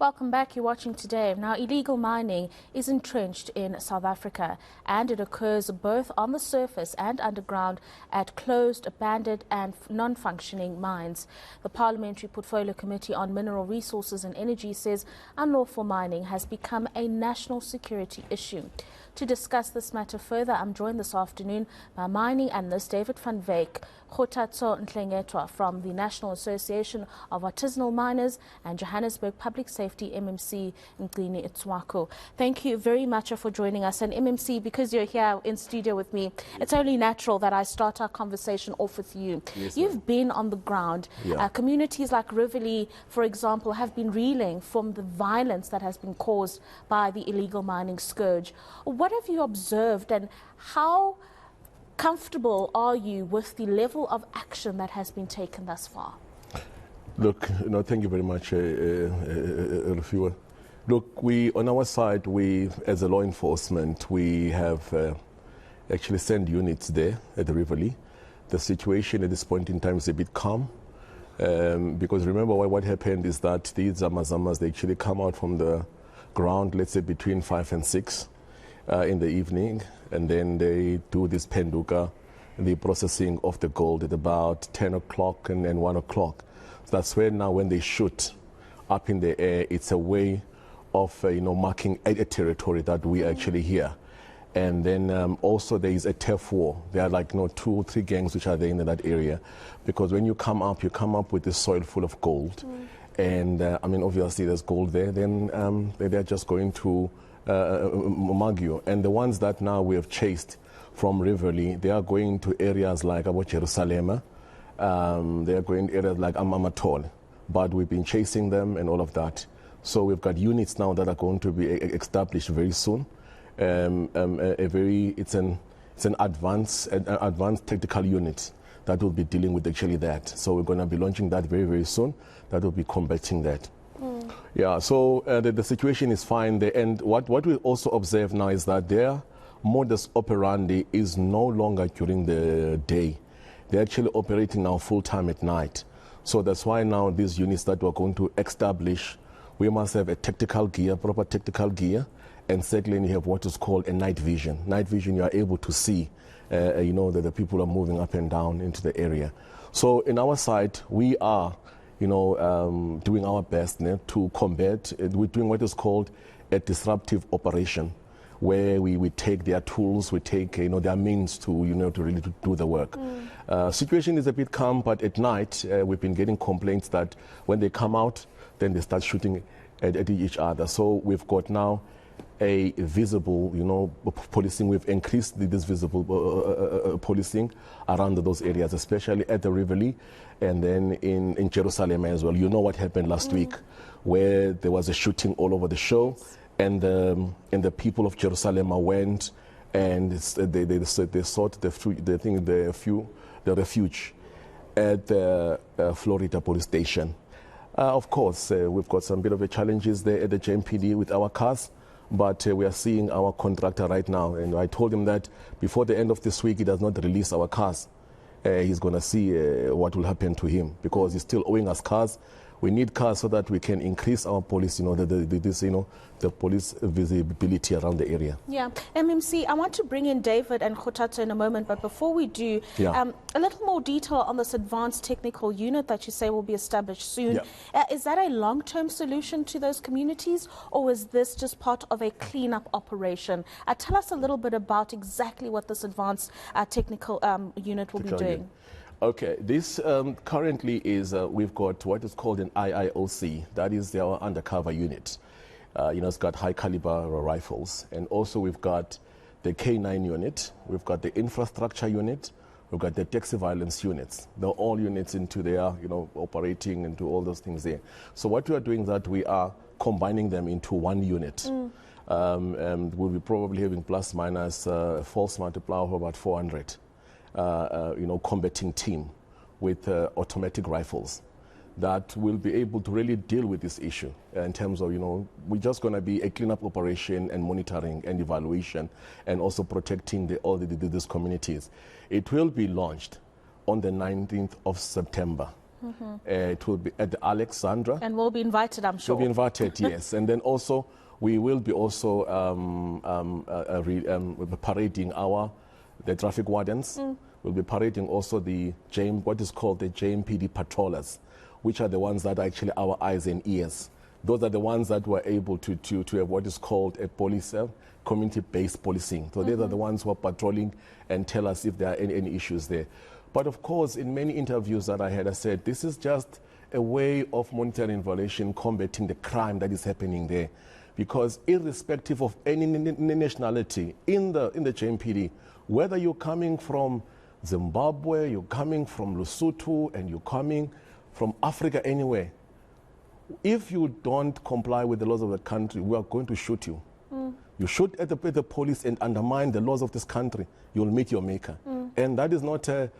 Welcome back. You're watching Today. Now, illegal mining is entrenched in South Africa, and it occurs both on the surface and underground at closed, abandoned and non-functioning mines. The Parliamentary Portfolio Committee on Mineral Resources and Energy says unlawful mining has become a national security issue. To discuss this matter further, I'm joined this afternoon by mining analyst David van Wyk, Kgothatso Nhlengetwa from the National Association of Artisanal Miners, and Johannesburg Public Safety MMC Mgcini Tshwaku. Thank you very much for joining us. And MMC, because you're here in studio with me, it's only natural that I start our conversation off with you. Yes, You've been on the ground. Communities like Riverlea, for example, have been reeling from the violence that has been caused by the illegal mining scourge. What have you observed, and how comfortable are you with the level of action that has been taken thus far? Look, thank you very much, Rafua. Look, we, on our side, as a law enforcement, we have actually sent units there at the Riverlea. The situation at this point in time is a bit calm, because remember what happened is that these zamas, they actually come out from the ground, let's say between 5 and 6 in the evening, and then they do this penduka, the processing of the gold at about 10 o'clock and then 1 o'clock. So that's where now when they shoot up in the air, it's a way of marking a territory that we actually hear. And then also there is a turf war. There are like 2 or 3 gangs which are there in that area, because when you come up with the soil full of gold. And I mean, obviously there's gold there, then they're just going to mug you. And the ones that now we have chased from Riverlea, they are going to areas like about Jerusalem, they are going to areas like Amamatol, but we've been chasing them and all of that. So we've got units now that are going to be established very soon. It's an advanced tactical unit that will be dealing with actually that. So we're going to be launching that very, very soon. That will be combating that. Yeah, so the situation is fine there. And what we also observe now is that their modus operandi is no longer during the day. They're actually operating now full-time at night. So that's why now these units that we're going to establish, we must have a tactical gear, proper tactical gear, and secondly, you have what is called a night vision. Night vision, you are able to see, that the people are moving up and down into the area. So in our side, we are doing our best to combat. We're doing what is called a disruptive operation, where we take their tools, we take their means to to really do the work. Situation is a bit calm, but at night we've been getting complaints that when they come out, then they start shooting at each other. So we've got now a visible, policing. We've increased this visible policing around those areas, especially at the Riverlea, and then in Jerusalem as well. You know what happened last week, where there was a shooting all over the show, and the people of Jerusalem went and they sought the refuge at the Florida police station. Of course, we've got some bit of a challenges there at the JMPD with our cars. But we are seeing our contractor right now, and I told him that before the end of this week he does not release our cars. He's going to see what will happen to him, because he's still owing us cars. We need cars so that we can increase our police, the police visibility around the area. Yeah, MMC, I want to bring in David and Kgothatso in a moment, but before we do, a little more detail on this advanced technical unit that you say will be established soon. Is that a long-term solution to those communities, or is this just part of a cleanup operation? Tell us a little bit about exactly what this advanced technical unit will be doing. Okay, this currently is, we've got what is called an IIOC, that is our undercover unit. It's got high caliber rifles, and also we've got the K9 unit, we've got the infrastructure unit, we've got the taxi violence units. They're all units into there, operating into all those things there. So what we are doing is that we are combining them into one unit. And we'll be probably having plus minus a false multiplier of about 400. Combating team with automatic rifles that will be able to really deal with this issue in terms of, we're just going to be a cleanup operation and monitoring and evaluation, and also protecting all these communities. It will be launched on the 19th of September. It will be at the Alexandra. And we'll be invited, I'm sure. We'll be invited, yes. And then also, we will be also parading the traffic wardens. We'll be parading also what is called the JMPD patrollers, which are the ones that are actually our eyes and ears. Those are the ones that were able to have what is called a police, community-based policing. So these are the ones who are patrolling and tell us if there are any issues there. But of course, in many interviews that I had, I said, this is just a way of monitoring violation, combating the crime that is happening there. Because irrespective of any nationality in the JMPD, whether you're coming from Zimbabwe, you're coming from Lesotho, and you're coming from Africa anywhere, if you don't comply with the laws of the country, we are going to shoot you. You shoot at the police and undermine the laws of this country, you'll meet your maker. And that is not a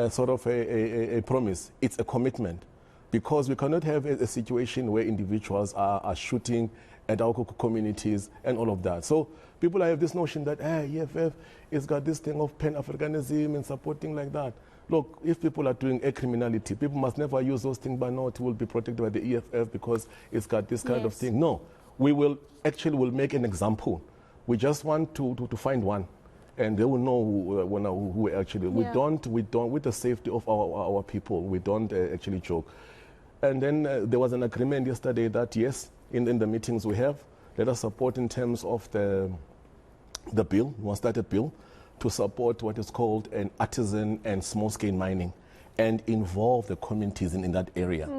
sort of a promise, it's a commitment. Because we cannot have a situation where individuals are shooting at our communities and all of that. So people have this notion that EFF has got this thing of Pan-Africanism and supporting like that. Look, if people are doing a criminality, people must never use those things, but no, it will be protected by the EFF because it's got this kind of thing. No, we will make an example. We just want to find one, and they will know who actually. We don't, with the safety of our people, we don't actually joke. And then there was an agreement yesterday that yes, in the meetings we have, let us support in terms of the bill, we started a bill to support what is called an artisan and small-scale mining and involve the communities in that area.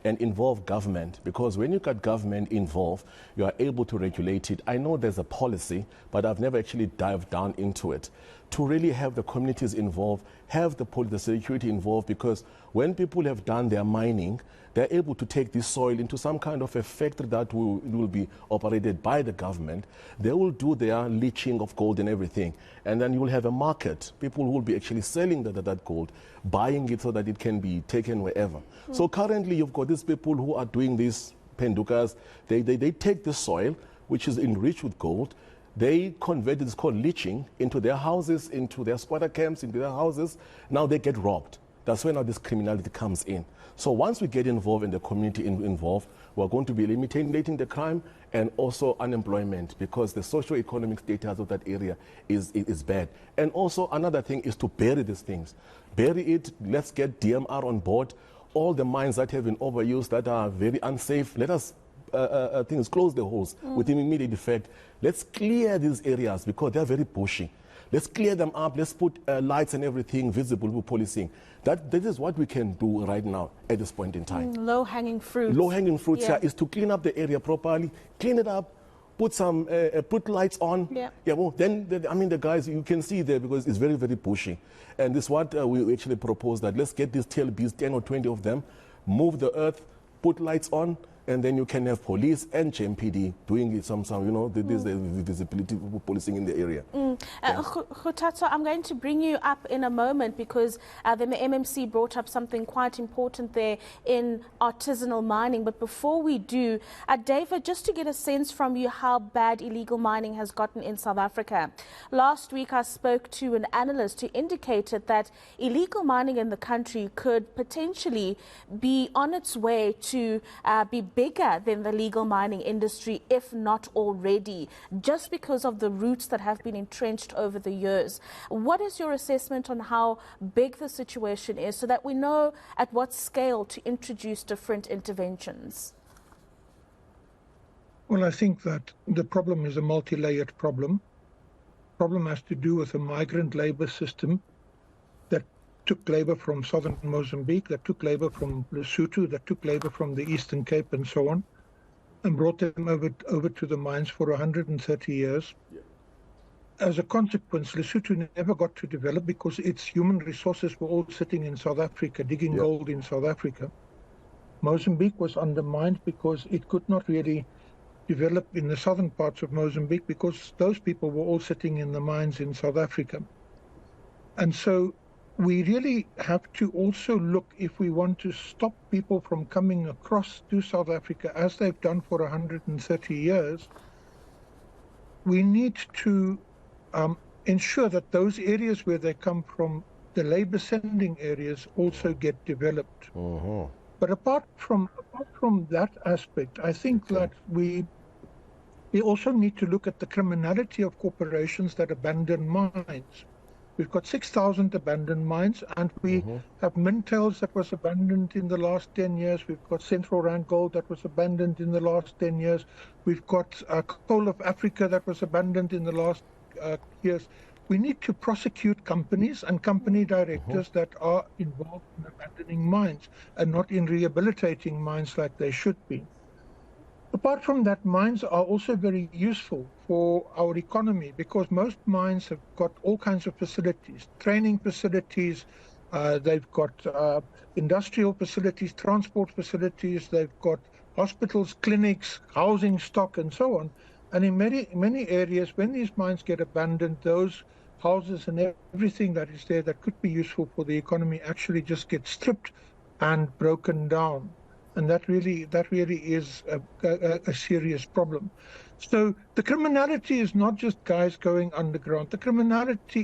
And involve government, because when you got government involved, you are able to regulate it. I know there's a policy, but I've never actually dived down into it. To really have the communities involved, have the security involved, because when people have done their mining, they're able to take this soil into some kind of a factory that will be operated by the government. They will do their leaching of gold and everything. And then you will have a market. People will be actually selling that gold, buying it so that it can be taken wherever. So currently you've got these people who are doing these pendukas. They take the soil, which is enriched with gold. They convert it, it's called leaching, into their houses, into their squatter camps, into their houses. Now they get robbed. That's where now this criminality comes in. So once we get involved and the community involved, we're going to be eliminating the crime and also unemployment, because the socio-economic status of that area is bad. And also another thing is to bury these things. Bury it, let's get DMR on board. All the mines that have been overused, that are very unsafe, let us close the holes with immediate effect. Let's clear these areas because they're very bushy. Let's clear them up. Let's put lights and everything visible for policing. That is what we can do right now at this point in time. Low-hanging fruits. Low-hanging fruits here is to clean up the area properly, clean it up, put some put lights on. Then I mean the guys, you can see there because it's very, very bushy. And this is what we actually propose, that let's get these tailbees, 10 or 20 of them, move the earth, put lights on, and then you can have police and JMPD doing it some this visibility policing in the area. Kgothatso, I'm going to bring you up in a moment because the MMC brought up something quite important there in artisanal mining. But before we do, David, just to get a sense from you how bad illegal mining has gotten in South Africa. Last week I spoke to an analyst who indicated that illegal mining in the country could potentially be on its way to be bigger than the legal mining industry, if not already, just because of the roots that have been entrenched over the years. What is your assessment on how big the situation is so that we know at what scale to introduce different interventions? Well, I think that the problem is a multi-layered problem. The problem has to do with a migrant labor system that took labor from southern Mozambique, that took labor from Lesotho, that took labor from the Eastern Cape and so on, and brought them over to the mines for 130 years. As a consequence, Lesotho never got to develop because its human resources were all sitting in South Africa, digging gold in South Africa. Mozambique was undermined because it could not really develop in the southern parts of Mozambique because those people were all sitting in the mines in South Africa. And so we really have to also look, if we want to stop people from coming across to South Africa, as they've done for 130 years, we need to ensure that those areas where they come from the labor sending areas also get developed. But apart from that aspect, I think that we also need to look at the criminality of corporations that abandon mines. We've got 6,000 abandoned mines, and we have Mintails that was abandoned in the last 10 years. We've got Central Rand Gold that was abandoned in the last 10 years. We've got Coal of Africa that was abandoned in the last years. We need to prosecute companies and company directors that are involved in abandoning mines and not in rehabilitating mines like they should be. Apart from that, mines are also very useful for our economy because most mines have got all kinds of facilities, training facilities, they've got industrial facilities, transport facilities, they've got hospitals, clinics, housing stock, and so on. And in many areas, when these mines get abandoned, those houses and everything that is there that could be useful for the economy actually just get stripped and broken down. And that really is a serious problem. So the criminality is not just guys going underground. The criminality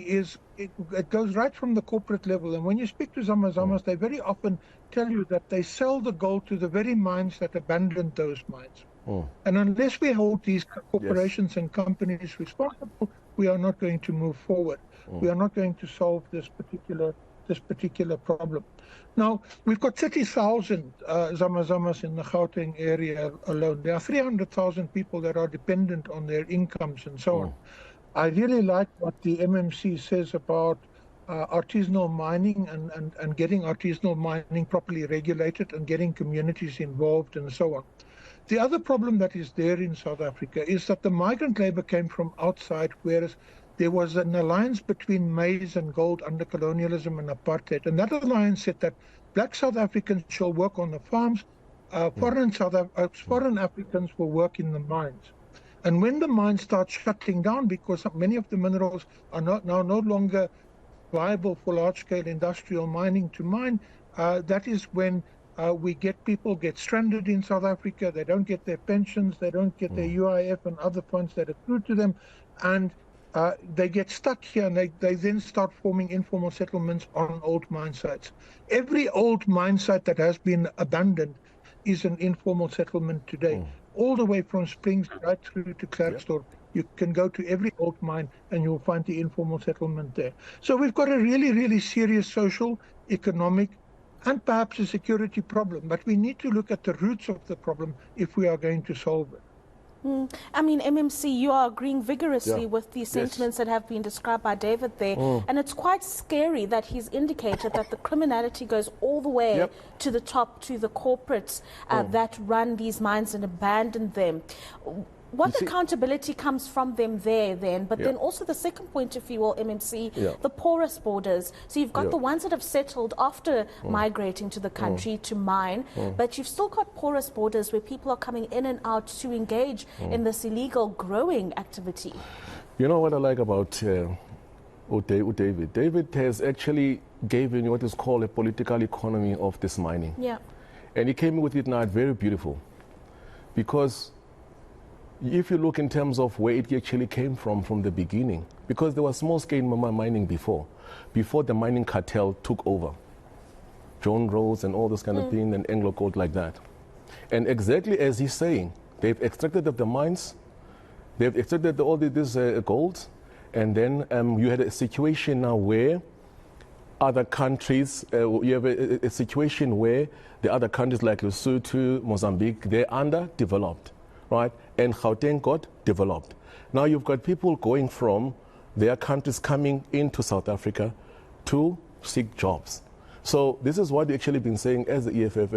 it goes right from the corporate level. And when you speak to Zamas, they very often tell you that they sell the gold to the very mines that abandoned those mines. And unless we hold these corporations and companies responsible, we are not going to move forward. We are not going to solve this particular problem. Now, we've got 30,000 Zamas in the Gauteng area alone. There are 300,000 people that are dependent on their incomes and so on. I really like what the MMC says about artisanal mining and getting artisanal mining properly regulated and getting communities involved and so on. The other problem that is there in South Africa is that the migrant labor came from outside, whereas there was an alliance between maize and gold under colonialism and apartheid. And that alliance said that black South Africans shall work on the farms, foreign Africans will work in the mines. And when the mines start shutting down because many of the minerals are no longer viable for large-scale industrial mining to mine, that is when people get stranded in South Africa. They don't get their pensions, they don't get their UIF and other funds that accrue to them, and they get stuck here, and they then start forming informal settlements on old mine sites. Every old mine site that has been abandoned is an informal settlement today, all the way from Springs right through to Klerksdorp. You can go to every old mine and you'll find the informal settlement there. So we've got a really, really serious social, economic, and perhaps a security problem. But we need to look at the roots of the problem if we are going to solve it. I mean, MMC, you are agreeing vigorously with the sentiments that have been described by David there. And it's quite scary that he's indicated that the criminality goes all the way to the top, to the corporates that run these mines and abandon them. What accountability comes from them there then? But then also the second point, if you will, MMC, the poorest borders. So you've got the ones that have settled after migrating to the country to mine, but you've still got porous borders where people are coming in and out to engage in this illegal growing activity. You know what I like about David? David has actually given what is called a political economy of this mining. And he came with it now very beautiful, because if you look in terms of where it actually came from the beginning, because there was small-scale mining before the mining cartel took over, John Rose and all this kind of thing, and Anglo Gold like that. And exactly as he's saying, they've extracted the mines, they've extracted all this gold, and then you had a situation now where other countries, you have a situation where the other countries like Lesotho, Mozambique, they're underdeveloped. Right? And Gauteng got developed. Now you've got people going from their countries coming into South Africa to seek jobs. So this is what we've actually been saying as the EFF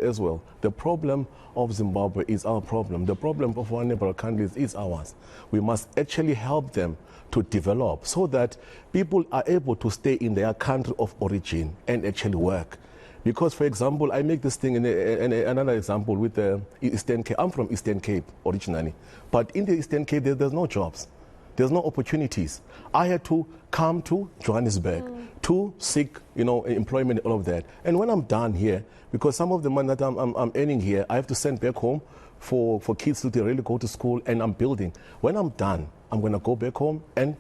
as well. The problem of Zimbabwe is our problem. The problem of our neighboring countries is ours. We must actually help them to develop so that people are able to stay in their country of origin and actually work. Because, for example, I make this thing in another example with the Eastern Cape. I'm from Eastern Cape originally, but in the Eastern Cape, there's no jobs. There's no opportunities. I had to come to Johannesburg to seek, employment, all of that. And when I'm done here, because some of the money that I'm earning here, I have to send back home for kids to really go to school, and I'm building. When I'm done, I'm going to go back home and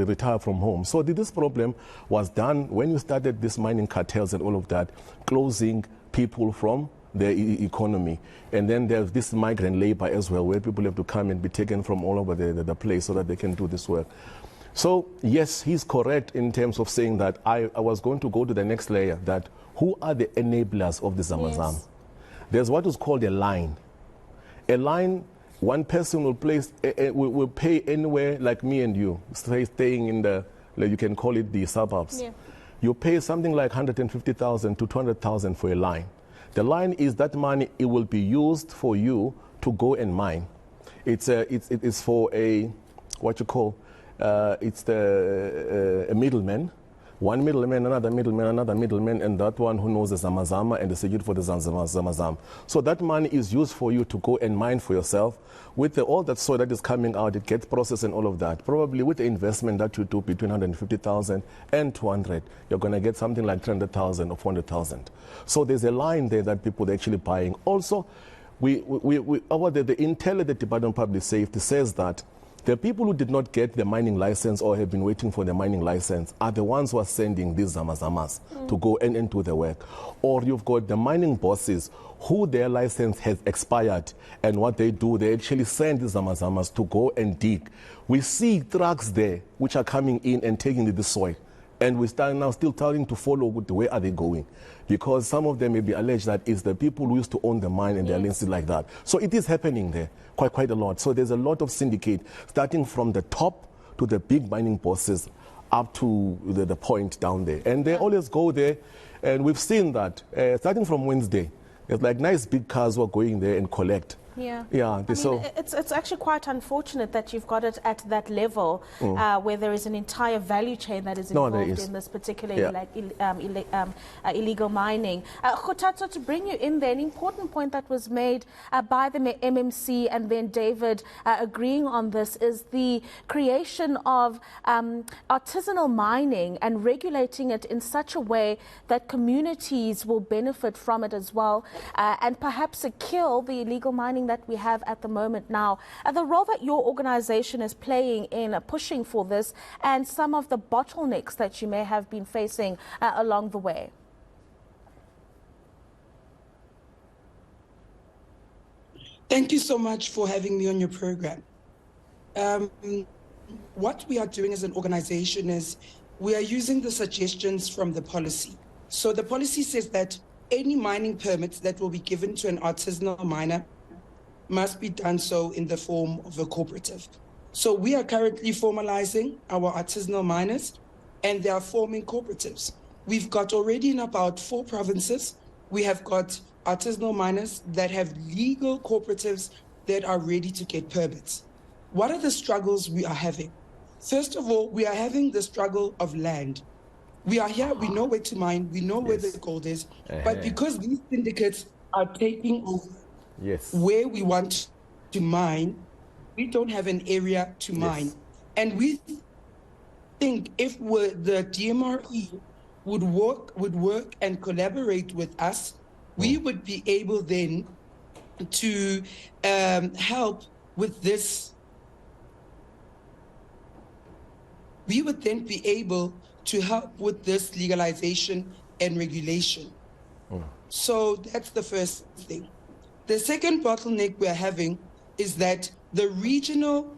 retire from home. So this problem was done when you started these mining cartels and all of that, closing people from their economy. And then there's this migrant labor as well, where people have to come and be taken from all over the place so that they can do this work. So yes, he's correct in terms of saying that I was going to go to the next layer, that who are the enablers of the Zamazam? Yes. There's what is called a line. A line, one person will place, will pay anywhere, like me and you, staying in the, you can call it the suburbs. Yeah. You pay something like 150,000 to 200,000 for a line. The line is that money, it will be used for you to go and mine. It's for a, what you call, it's a middleman. One middleman, another middleman, and that one who knows the Zamazama and the security for the Zamazam. So that money is used for you to go and mine for yourself. With all that soil that is coming out, it gets processed and all of that. Probably with the investment that you do between 150,000 and 200, you're going to get something like 300,000 or 400,000. So there's a line there that people are actually buying. Also, the intel at the Department of Public Safety says that the people who did not get the mining license or have been waiting for the mining license are the ones who are sending these Zamazamas to go and do the work. Or you've got the mining bosses who their license has expired, and what they do, they actually send the Zamazamas to go and dig. We see trucks there which are coming in and taking the soil. And we start now still starting to follow with where are they going, because some of them may be alleged that it's the people who used to own the mine and they're listed like that. So it is happening there quite a lot. So there's a lot of syndicate starting from the top to the big mining bosses up to the point down there. And they always go there, and we've seen that starting from Wednesday, there's like nice big cars who are going there and collect. Yeah, it's actually quite unfortunate that you've got it at that level where there is an entire value chain that is involved in this particular illegal mining. Kgothatso, to bring you in there, an important point that was made by the MMC and then David agreeing on this is the creation of artisanal mining and regulating it in such a way that communities will benefit from it as well, and perhaps kill the illegal mining that we have at the moment now. The role that your organization is playing in pushing for this and some of the bottlenecks that you may have been facing along the way. Thank you so much for having me on your program. What we are doing as an organization is we are using the suggestions from the policy. So the policy says that any mining permits that will be given to an artisanal miner must be done so in the form of a cooperative. So we are currently formalizing our artisanal miners, and they are forming cooperatives. We've got already in about 4 provinces, we have got artisanal miners that have legal cooperatives that are ready to get permits. What are the struggles we are having? First of all, we are having the struggle of land. We are here, we know where to mine, we know where the gold is, but because these syndicates are taking over where we want to mine, we don't have an area to mine. And we think if the DMRE would work and collaborate with us, we would be able then to help with this. We would then be able to help with this legalization and regulation. So that's the first thing. The second bottleneck we're having is that the regional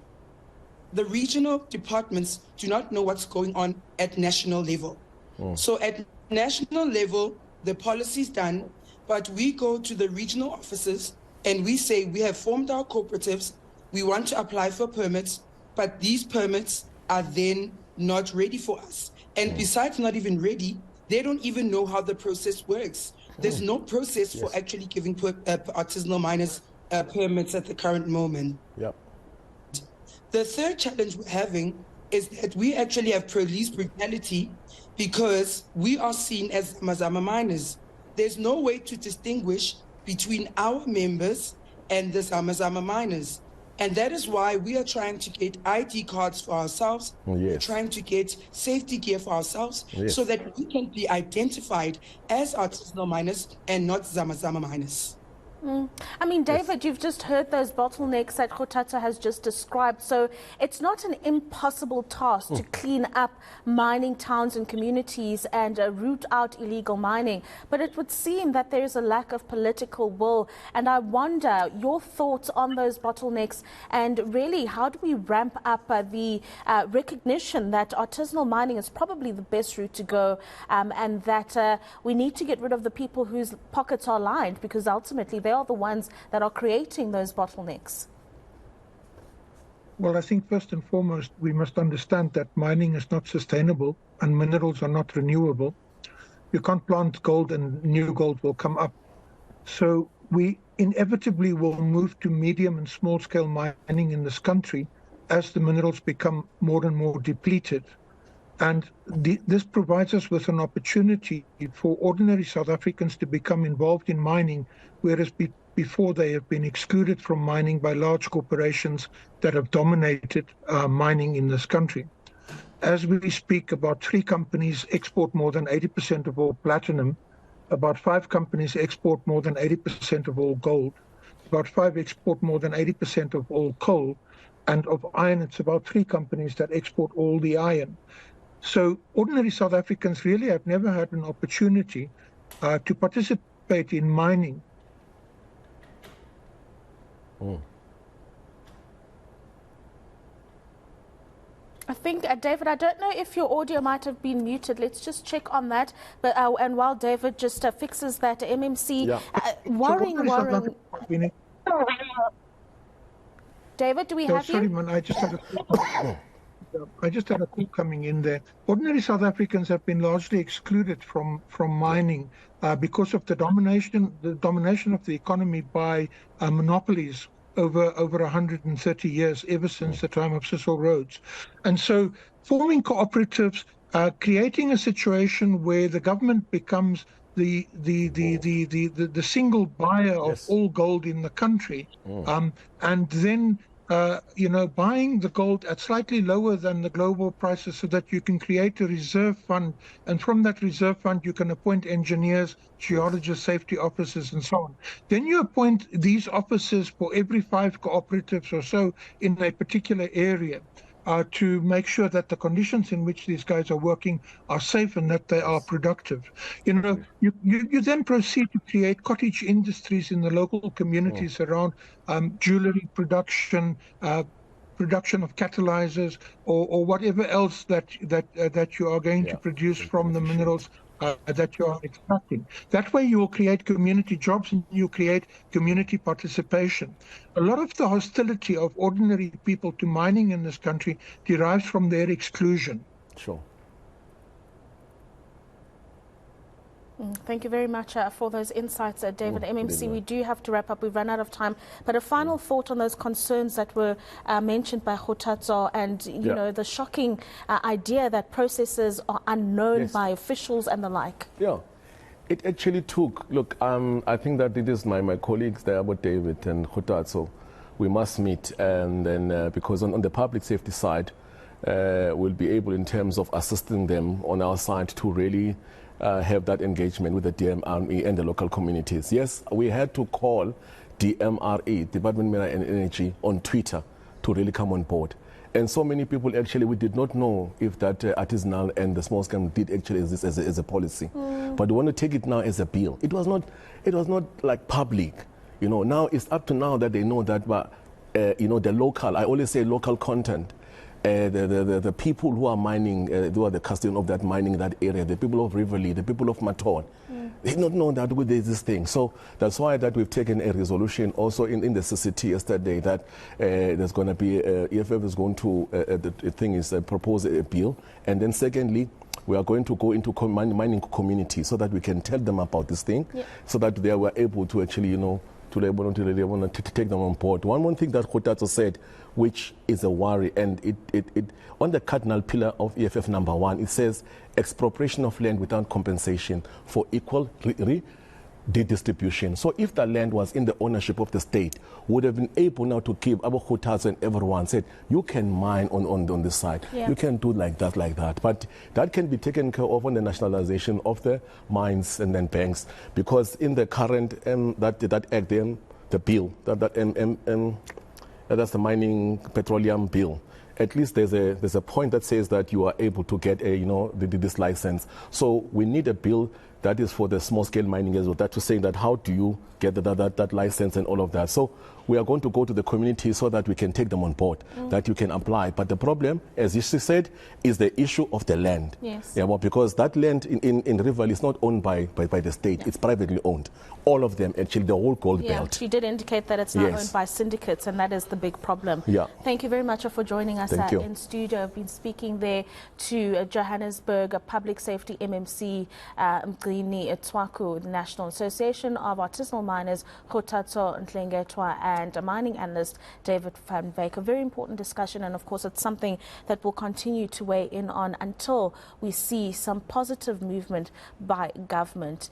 departments do not know what's going on at national level. So at national level, the policy's done, but we go to the regional offices and we say, we have formed our cooperatives, we want to apply for permits, but these permits are then not ready for us. And besides not even ready, they don't even know how the process works. There's no process for actually giving artisanal miners permits at the current moment. The third challenge we're having is that we actually have police brutality because we are seen as Zamazama miners. There's no way to distinguish between our members and the Zamazama miners. And that is why we are trying to get ID cards for ourselves. We're trying to get safety gear for ourselves so that we can be identified as artisanal miners and not Zamazama miners. I mean, David, you've just heard those bottlenecks that Kgothatso has just described. So it's not an impossible task to clean up mining towns and communities and root out illegal mining. But it would seem that there is a lack of political will. And I wonder your thoughts on those bottlenecks and really how do we ramp up the recognition that artisanal mining is probably the best route to go and that we need to get rid of the people whose pockets are lined because ultimately they are the ones that are creating those bottlenecks? Well, I think first and foremost, we must understand that mining is not sustainable and minerals are not renewable. You can't plant gold and new gold will come up. So we inevitably will move to medium and small scale mining in this country as the minerals become more and more depleted. And this provides us with an opportunity for ordinary South Africans to become involved in mining, whereas before they have been excluded from mining by large corporations that have dominated mining in this country. As we speak, about 3 companies export more than 80% of all platinum, about 5 companies export more than 80% of all gold, about 5 export more than 80% of all coal, and of iron, it's about 3 companies that export all the iron. So ordinary South Africans really have never had an opportunity to participate in mining. I think, David, I don't know if your audio might have been muted. Let's just check on that. But and while David just fixes that, MMC, worrying. David, do we have sorry, you? Man, I just had a call coming in there. Ordinary South Africans have been largely excluded from mining because of the domination of the economy by monopolies over 130 years, ever since the time of Cecil Rhodes. And so forming cooperatives, creating a situation where the government becomes the single buyer of all gold in the country, and then buying the gold at slightly lower than the global prices so that you can create a reserve fund. And from that reserve fund, you can appoint engineers, geologists, safety officers, and so on. Then you appoint these officers for every 5 cooperatives or so in a particular area to make sure that the conditions in which these guys are working are safe and that they are productive. You then proceed to create cottage industries in the local communities around jewelry production, production of catalyzers, or whatever else that you are going to produce from the minerals that you are extracting. That way you will create community jobs and you create community participation. A lot of the hostility of ordinary people to mining in this country derives from their exclusion. Sure. Thank you very much for those insights, David. MMC, we do have to wrap up. We've run out of time. But a final thought on those concerns that were mentioned by Kgothatso and, you know, the shocking idea that processes are unknown by officials and the like. Yeah. It actually took, look, I think that it is my colleagues there, about David and Kgothatso, we must meet. And then because on the public safety side, we'll be able in terms of assisting them on our side to really have that engagement with the DMRE and the local communities. Yes, we had to call DMRE, Department of Mineral and Energy, on Twitter to really come on board. And so many people actually, we did not know if that artisanal and the small scale did actually exist as a policy. But we want to take it now as a bill. It was not like public. You know, now it's up to now that they know that, but you know, the local, I always say local content. The people who are mining, who are the custodian of that mining in that area, the people of Riverlea, the people of Maton, they don't know that there's this thing. So that's why that we've taken a resolution also in the CCT yesterday that there's going to be, EFF is going to, the thing is propose a bill. And then secondly, we are going to go into mining community so that we can tell them about this thing, so that they were able to actually, you know, to take them on board. One thing that Kgothatso said, which is a worry, and it on the cardinal pillar of EFF number 1, it says expropriation of land without compensation for equal redistribution. So if the land was in the ownership of the state, would have been able now to keep Abu Kgothatso and everyone said, you can mine on this side. Yeah. You can do like that. But that can be taken care of on the nationalization of the mines and then banks, because in the current that act, the bill, that's the mining petroleum bill. At least there's a point that says that you are able to get this license. So we need a bill that is for the small scale mining as well. That was saying that how do you get that license and all of that. So we are going to go to the community so that we can take them on board, that you can apply. But the problem, as you said, is the issue of the land. Yes. Yeah, well, because that land in Riverlea is not owned by the state. Yeah. It's privately owned. All of them, actually, the whole gold belt. You did indicate that it's not owned by syndicates, and that is the big problem. Yeah. Thank you very much for joining us in studio. I've been speaking there to Johannesburg Public Safety MMC, Mgcini, Tshwaku, the National Association of Artisanal Miners, Kgothatso Nhlengetwa, and a mining analyst, David van Wyk. A very important discussion, and of course it's something that we'll continue to weigh in on until we see some positive movement by government.